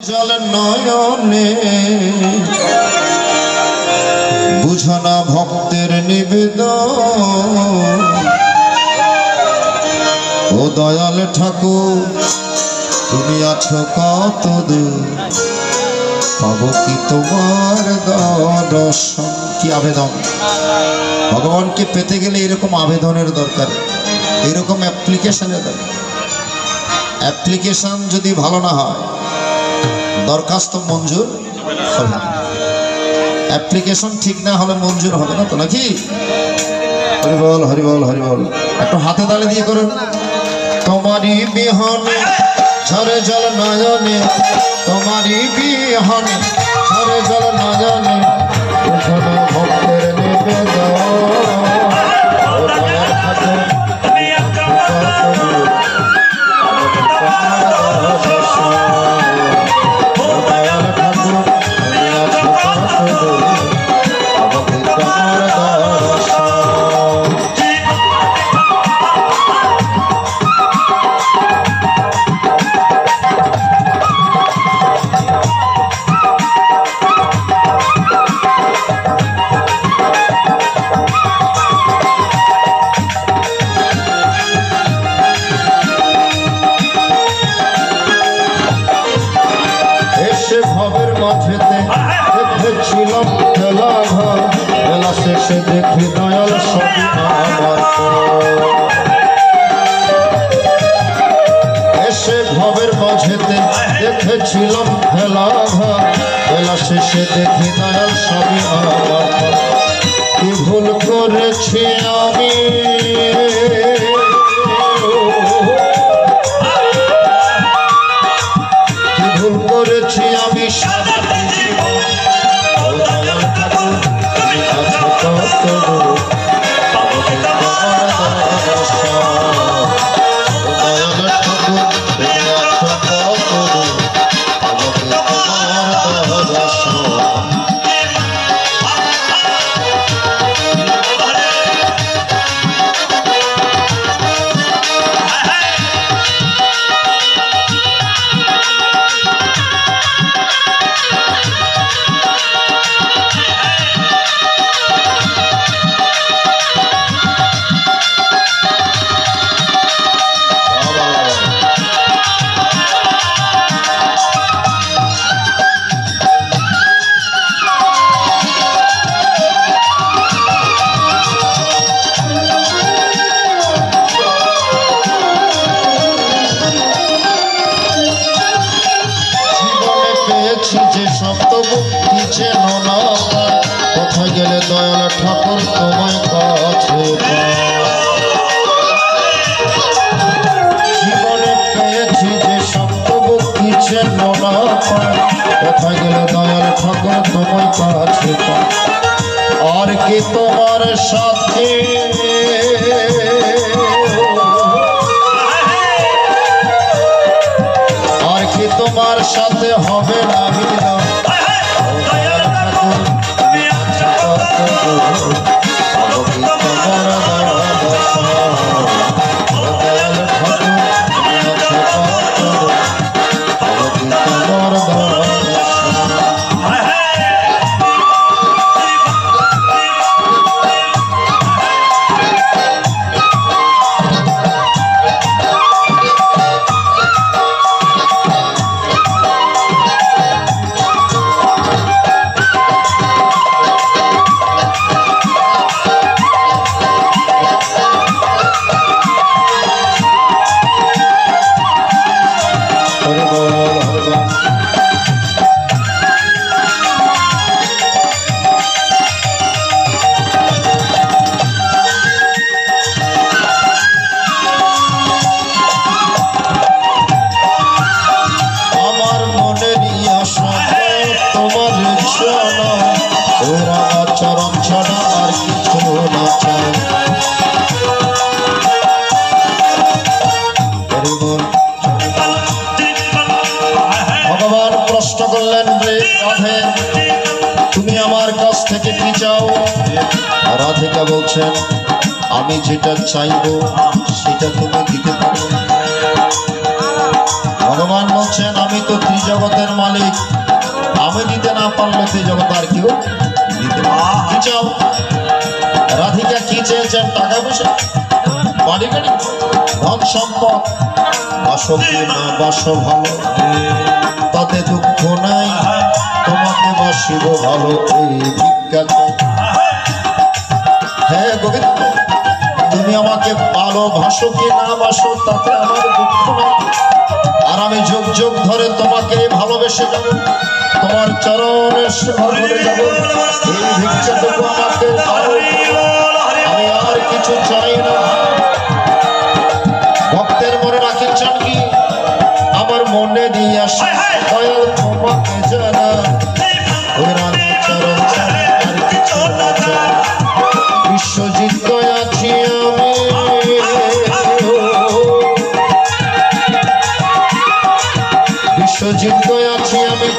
জল নয়নে বুঝনা ভক্তের নিবেদন। ও দয়াল ঠাকুর তুমি আছো কত দূর, পাবো কি তোমার দর্শন। কি আবেদন! ভগবানকে পেতে গেলে এরকম আবেদনের দরকার, এরকম অ্যাপ্লিকেশনের দরকার। অ্যাপ্লিকেশন যদি ভালো না হয় দরখাস্ত মঞ্জুর হবে না। অ্যাপ্লিকেশন ঠিক না হলে মঞ্জুর হবে না তো, নাকি? হরি বল হরি বল হরি বল। একটু হাতে তালি দিয়ে করুন। তোমারই বিহনে ঝরে জল নয়নে, তোমারই বিহনে ঝরে জল নয়নে, ভক্তের নিবেদন। ভবের মাঝেতে দেখেছিলাম খেলা ঘর, বেলা শেষে দেখি দয়াল সবই আমার। এসে ভবের মাঝেতে দেখেছিলাম খেলা ঘর, বেলা শেষে দেখি দয়াল সবই আমার। কি ভুল করেছি আমি, কি ভুল করেছি আমি, যে সপ্তব কিছু না কোথায় গেলে দয়াল ঠাকুর তোমায় কাছে। জীবনে পেয়েছি যে সপ্তব কিছু না কোথায় গেলে দয়াল ঠাকুর তোমায় কাছে। আর কি তোমার সাথে, আর কি তোমার সাথে হবে না মিলন। চরণ ছাড়া আর কিছু না চাই। ভগবান প্রশ্ন করলেন, রাধে তুমি আমার কাছ থেকে কি চাও? রাধিকা বলছেন, আমি যেটা চাইবো সেটা তুমি দিতে পারো। ভগবান বলছেন আমি তো ত্রিজগতের মালিক, আমি দিতে না পারলে ত্রিজগৎ আর কেউ দিতে পারবে না। কি চাও? রাধিকা কি চেয়েছেন? টাকা পয়সা, বাড়ি গাড়ি, ধন সম্পদ। বাসো কি না বাসো ভালো, তাতে দুঃখ নাই, তোমাকে বাসিব ভালো, এই ভিক্ষা চাই। হ্যাঁ গোবিন্দ, তুমি আমাকে ভালোবাসো কি না বাসো তাতে আমার দুঃখ নাই, আর আমি যুগ যুগ ধরে তোমাকে ভালোবেসে যাব, তোমার চরণের সেবা করে যাব। এই ভিক্ষাটুকু আমাকে দাও, আমি আর কিছু চাই না। ভক্তের মনে রাখিছেন কি? আমার মনে দিয়ে আসে দয়াল তোমাকে জানা, ওই রাধা চরণ ছাড়া আর কিছু না জানা। বিশ্বজিৎ আছি আমি, বিশ্বজিৎ আছি আমি।